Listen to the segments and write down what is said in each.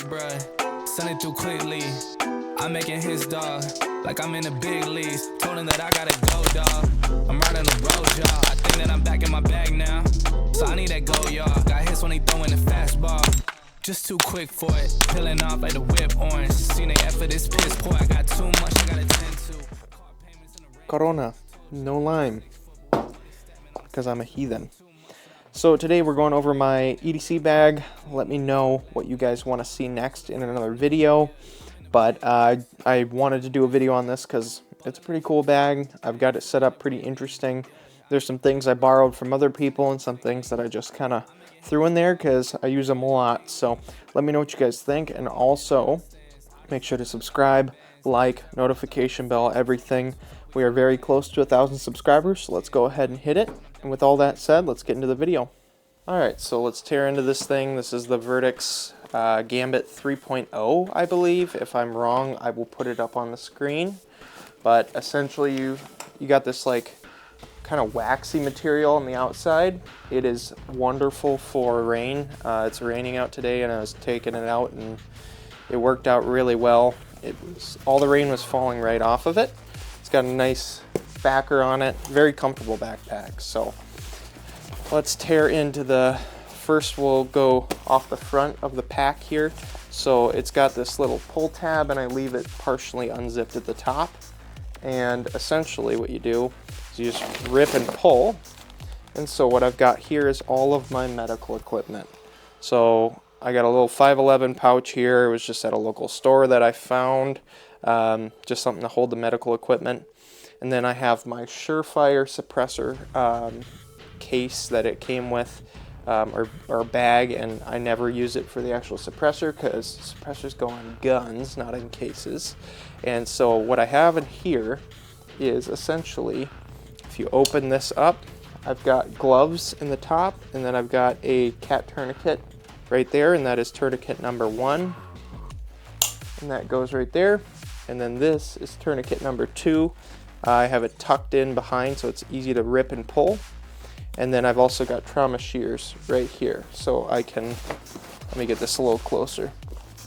bruh, send it through quickly. I'm making his dog, like I'm in the big leagues. Told him that I gotta go, dog. I'm riding the road, y'all. I think that I'm back in my bag now. So I need that go, y'all. Got hits when he throwing the fastball. Just too quick for it. Peeling off like the whip orange. Seen the effort, this piss poor. I got too much, I gotta tend to. Corona, no lime, because I'm a heathen. So today we're going over my EDC bag. Let me know what you guys want to see next in another video. But I wanted to do a video on this because it's a pretty cool bag. I've got it set up pretty interesting. There's some things I borrowed from other people and some things that I just kind of threw in there because I use them a lot. So let me know what you guys think, and also make sure to subscribe, like, notification bell, everything. We are very close to 1,000 subscribers, so let's go ahead and hit it. And with all that said, let's get into the video. Alright, so let's tear into this thing. This is the Vertex Gambit 3.0, I believe. If I'm wrong, I will put it up on the screen. But essentially, you got this like kind of waxy material on the outside. It is wonderful for rain. It's raining out today, and I was taking it out, and it worked out really well. All the rain was falling right off of it. It's got a nice backer on it, very comfortable backpack. So let's tear into the, first we'll go off the front of the pack here. So it's got this little pull tab, and I leave it partially unzipped at the top. And essentially what you do is you just rip and pull. And so what I've got here is all of my medical equipment. So I got a little 511 pouch here. It was just at a local store that I found. Just something to hold the medical equipment. And then I have my Surefire suppressor case that it came with, or bag, and I never use it for the actual suppressor because suppressors go on guns, not in cases. And so what I have in here is essentially, if you open this up, I've got gloves in the top, and then I've got a cat tourniquet right there, and that is tourniquet number 1, and that goes right there. And then this is tourniquet number 2. I have it tucked in behind so it's easy to rip and pull. And then I've also got trauma shears right here, so I can, let me get this a little closer.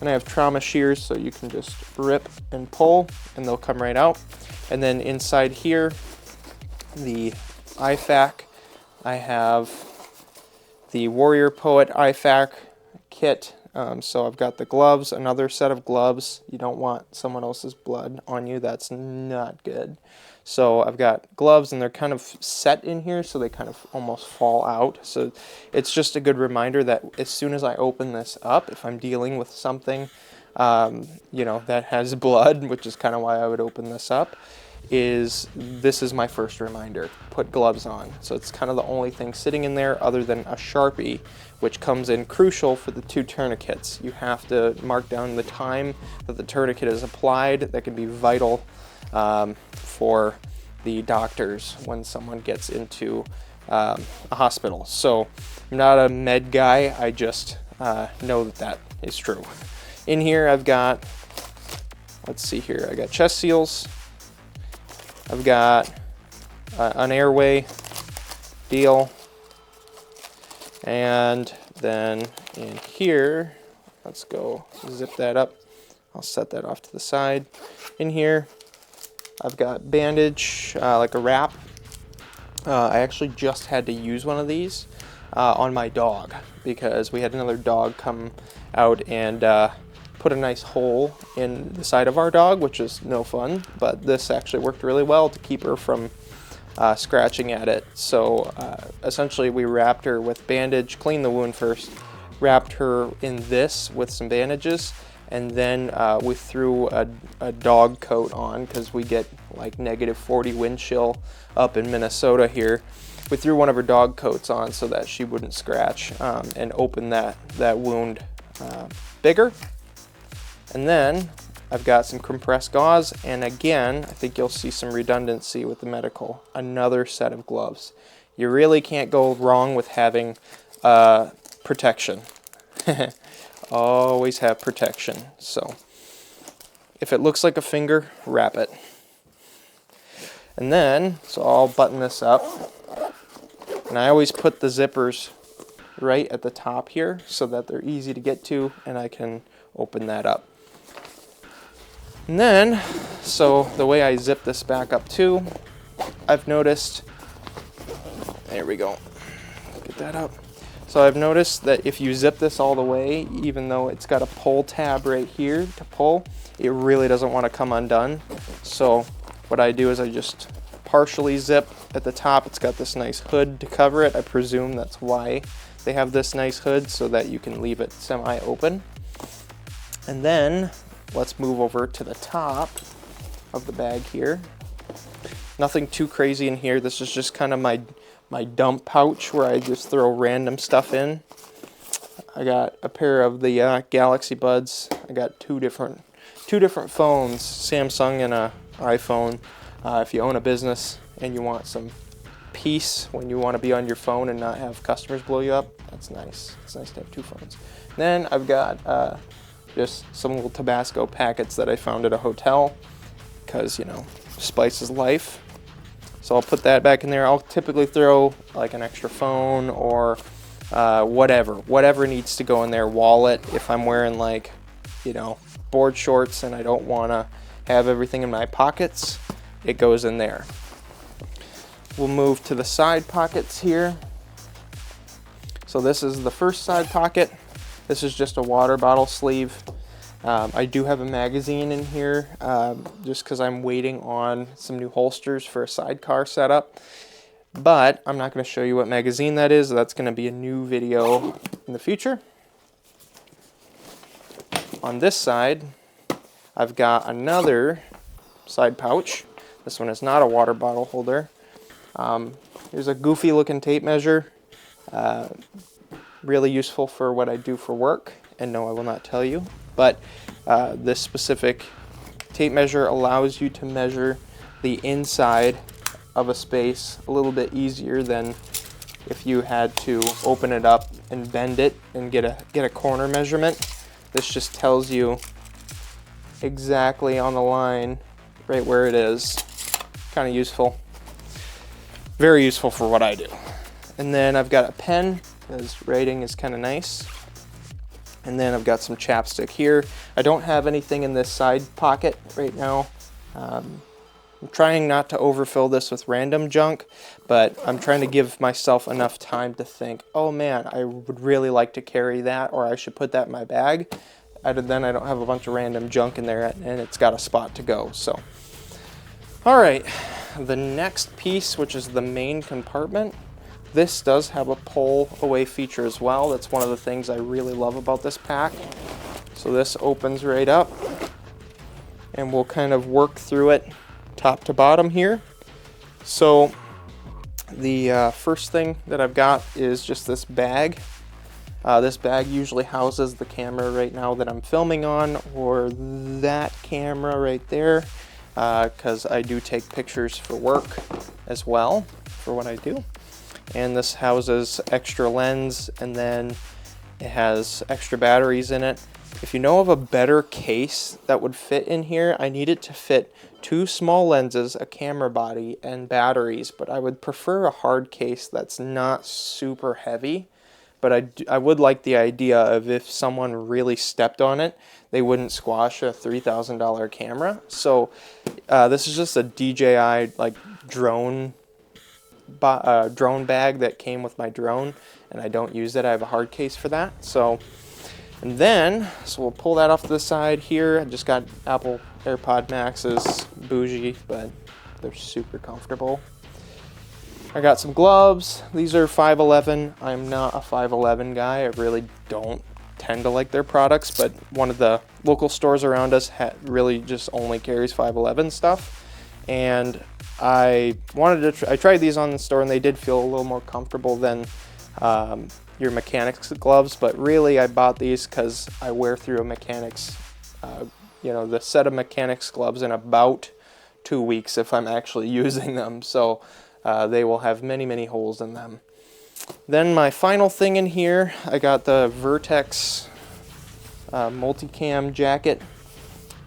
And I have trauma shears so you can just rip and pull and they'll come right out. And then inside here, the IFAK, I have the Warrior Poet IFAK kit. So I've got the gloves, another set of gloves. You don't want someone else's blood on you, that's not good. So I've got gloves, and they're kind of set in here so they kind of almost fall out. So it's just a good reminder that as soon as I open this up, if I'm dealing with something that has blood, which is kind of why I would open this up, this is my first reminder, put gloves on. So it's kind of the only thing sitting in there other than a Sharpie, which comes in crucial for the 2 tourniquets. You have to mark down the time that the tourniquet is applied. That can be vital for the doctors when someone gets into a hospital. So I'm not a med guy, I just know that is true. In here I've got, let's see here, I got chest seals, I've got an airway deal, and then in here, let's go zip that up. I'll set that off to the side. In here, I've got bandage, like a wrap. I actually just had to use one of these on my dog because we had another dog come out and put a nice hole in the side of our dog, which is no fun, but this actually worked really well to keep her from scratching at it. So essentially we wrapped her with bandage, cleaned the wound first, wrapped her in this with some bandages, and then we threw a dog coat on because we get like -40 wind chill up in Minnesota here. We threw one of her dog coats on so that she wouldn't scratch and open that wound bigger. And then I've got some compressed gauze, and again, I think you'll see some redundancy with the medical. Another set of gloves. You really can't go wrong with having protection. Always have protection. So if it looks like a finger, wrap it. And then, so I'll button this up. And I always put the zippers right at the top here so that they're easy to get to, and I can open that up. And then, so the way I zip this back up too, I've noticed, there we go, get that up. So I've noticed that if you zip this all the way, even though it's got a pull tab right here to pull, it really doesn't want to come undone. So what I do is I just partially zip at the top. It's got this nice hood to cover it. I presume that's why they have this nice hood, so that you can leave it semi-open. And then let's move over to the top of the bag here. Nothing too crazy in here. This is just kind of my dump pouch where I just throw random stuff in. I got a pair of the Galaxy Buds. I got two different phones, Samsung and a iPhone. If you own a business and you want some peace when you want to be on your phone and not have customers blow you up, that's nice. It's nice to have two phones. Then I've got just some little Tabasco packets that I found at a hotel because, you know, spice is life. So I'll put that back in there. I'll typically throw like an extra phone or whatever needs to go in there. Wallet, if I'm wearing like, you know, board shorts and I don't want to have everything in my pockets, it goes in there. We'll move to the side pockets here. So this is the first side pocket. This is just a water bottle sleeve. I do have a magazine in here just because I'm waiting on some new holsters for a sidecar setup. But I'm not going to show you what magazine that is. That's going to be a new video in the future. On this side, I've got another side pouch. This one is not a water bottle holder. Here's a goofy looking tape measure. Really useful for what I do for work. And no, I will not tell you. But this specific tape measure allows you to measure the inside of a space a little bit easier than if you had to open it up and bend it and get a corner measurement. This just tells you exactly on the line right where it is. Kind of useful. Very useful for what I do. And then I've got a pen, because writing is kind of nice. And then I've got some chapstick here. I don't have anything in this side pocket right now. I'm trying not to overfill this with random junk, but I'm trying to give myself enough time to think, oh man, I would really like to carry that, or I should put that in my bag. Then I don't have a bunch of random junk in there and it's got a spot to go. So, all right, the next piece, which is the main compartment. This does have a pull away feature as well. That's one of the things I really love about this pack. So this opens right up and we'll kind of work through it top to bottom here. So the first thing that I've got is just this bag. This bag usually houses the camera right now that I'm filming on, or that camera right there, because I do take pictures for work as well for what I do. And this houses extra lens, and then it has extra batteries in it. If you know of a better case that would fit in here, I need it to fit 2 small lenses, a camera body, and batteries, but I would prefer a hard case that's not super heavy. But I would like the idea of if someone really stepped on it, they wouldn't squash a $3,000 camera. So this is just a DJI like drone bag that came with my drone, and I don't use it. I have a hard case for that. So, and then, so we'll pull that off to the side here. I just got Apple AirPod Maxes, bougie, but they're super comfortable. I got some gloves. These are 511. I'm not a 511 guy. I really don't tend to like their products, but one of the local stores around us really just only carries 511 stuff. And I tried these on the store, and they did feel a little more comfortable than your mechanics gloves, but really I bought these because I wear through a mechanics, the set of mechanics gloves in about 2 weeks if I'm actually using them. So they will have many, many holes in them. Then my final thing in here, I got the Vertex multicam jacket.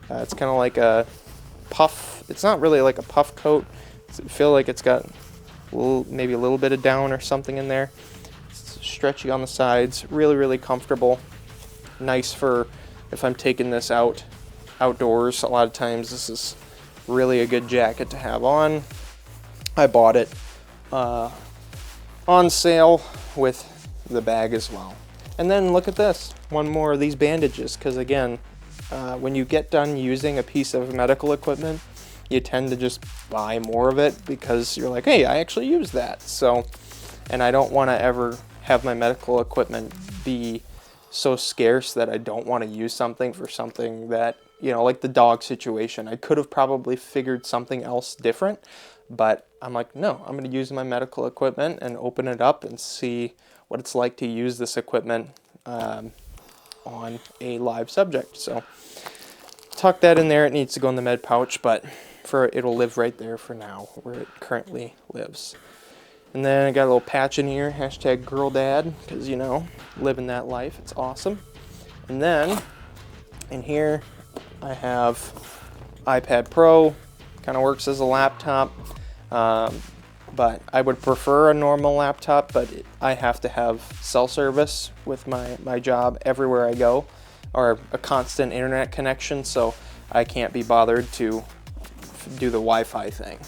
It's kind of like a puff. It's not really like a puff coat. I feel like it's got maybe a little bit of down or something in there. It's stretchy on the sides, really, really comfortable. Nice for if I'm taking this outdoors. A lot of times this is really a good jacket to have on. I bought it on sale with the bag as well. And then look at this, one more of these bandages, because again, when you get done using a piece of medical equipment, you tend to just buy more of it because you're like, hey, I actually use that. So, and I don't want to ever have my medical equipment be so scarce that I don't want to use something for something that, you know, like the dog situation. I could have probably figured something else different, but I'm like, no, I'm going to use my medical equipment and open it up and see what it's like to use this equipment on a live subject. So tuck that in there. It needs to go in the med pouch, but it'll live right there for now where it currently lives. And then I got a little patch in here, hashtag girl dad, because, you know, living that life, it's awesome. And then in here I have iPad Pro, kind of works as a laptop, but I would prefer a normal laptop, but I have to have cell service with my job everywhere I go, or a constant internet connection, so I can't be bothered to do the Wi-Fi thing.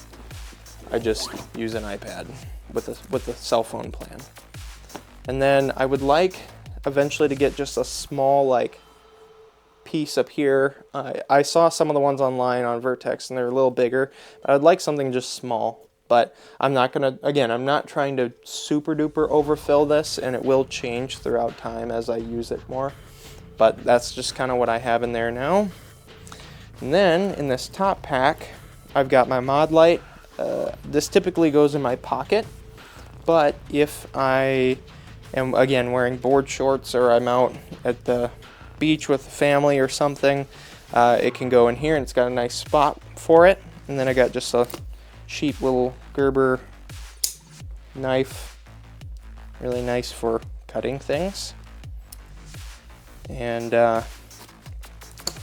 I just use an iPad with a cell phone plan. And then I would like eventually to get just a small like piece up here. I saw some of the ones online on Vertex and they're a little bigger, but I'd like something just small. But I'm not gonna, again, I'm not trying to super duper overfill this, and it will change throughout time as I use it more. But that's just kind of what I have in there now. And then in this top pack, I've got my mod light. This typically goes in my pocket, but if I am, again, wearing board shorts or I'm out at the beach with the family or something, it can go in here, and it's got a nice spot for it. And then I got just a cheap little Gerber knife, really nice for cutting things. And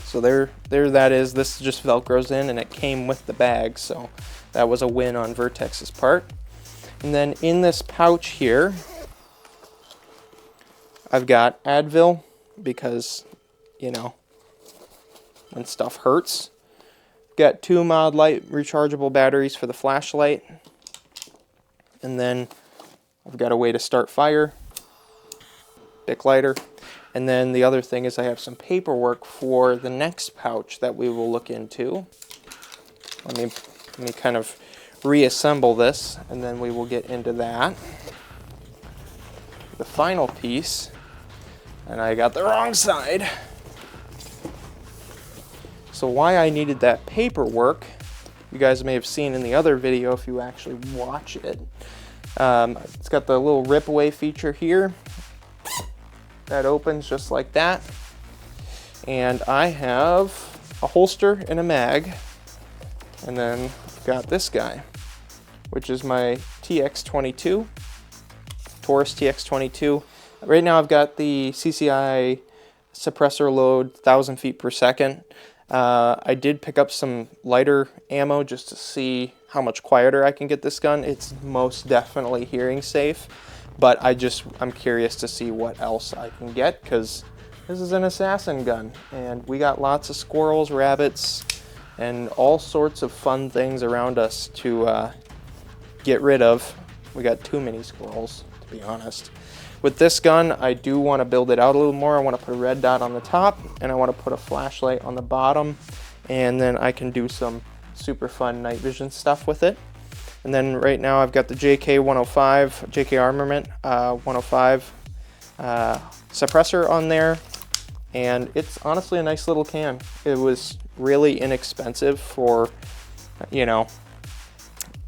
so there that is. This just Velcros in, and it came with the bag, so that was a win on Vertex's part. And then in this pouch here, I've got Advil, because, you know, when stuff hurts. Got 2 Mod Light rechargeable batteries for the flashlight. And then I've got a way to start fire, Bic lighter. And then the other thing is I have some paperwork for the next pouch that we will look into. Let me kind of reassemble this, and then we will get into that. The final piece, and I got the wrong side. So why I needed that paperwork, you guys may have seen in the other video if you actually watch it. It's got the little rip away feature here. That opens just like that. And I have a holster and a mag. And then I've got this guy, which is my TX22, Taurus TX22. Right now I've got the CCI suppressor load 1,000 feet per second. I did pick up some lighter ammo just to see how much quieter I can get this gun. It's most definitely hearing safe, but I'm curious to see what else I can get, because this is an assassin gun, and we got lots of squirrels, rabbits, and all sorts of fun things around us to get rid of. We got too many squirrels, to be honest. With this gun, I do want to build it out a little more. I want to put a red dot on the top, and I want to put a flashlight on the bottom, and then I can do some super fun night vision stuff with it. And then right now I've got the JK Armament 105 suppressor on there, and it's honestly a nice little can. It was really inexpensive for, you know,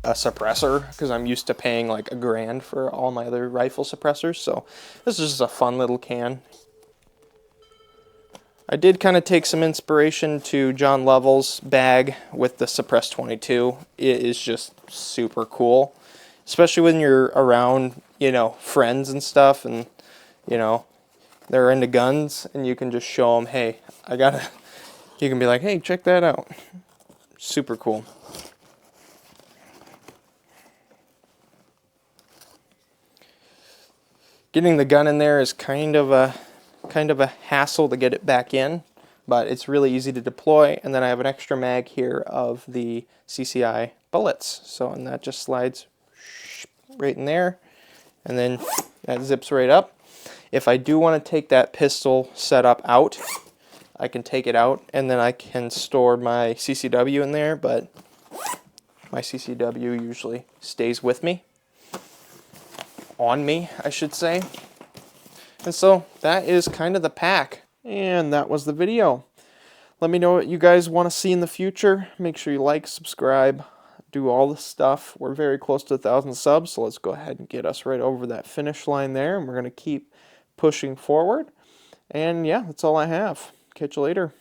a suppressor, because I'm used to paying like $1,000 for all my other rifle suppressors, so this is just a fun little can. I did kind of take some inspiration to John Lovell's bag with the Suppress 22. It is just super cool, especially when you're around, you know, friends and stuff, and, you know, they're into guns, and you can just show them, hey, you can be like, hey, check that out. Super cool. Getting the gun in there is kind of a hassle to get it back in, but it's really easy to deploy. And then I have an extra mag here of the CCI bullets. So, and that just slides right in there, and then that zips right up. If I do want to take that pistol setup out, I can take it out, and then I can store my CCW in there, but my CCW usually stays with me. On me, I should say. And so that is kind of the pack. And that was the video. Let me know what you guys want to see in the future. Make sure you like, subscribe, do all the stuff. We're very close to 1,000 subs, so let's go ahead and get us right over that finish line there. And we're going to keep pushing forward. And yeah, that's all I have. Catch you later.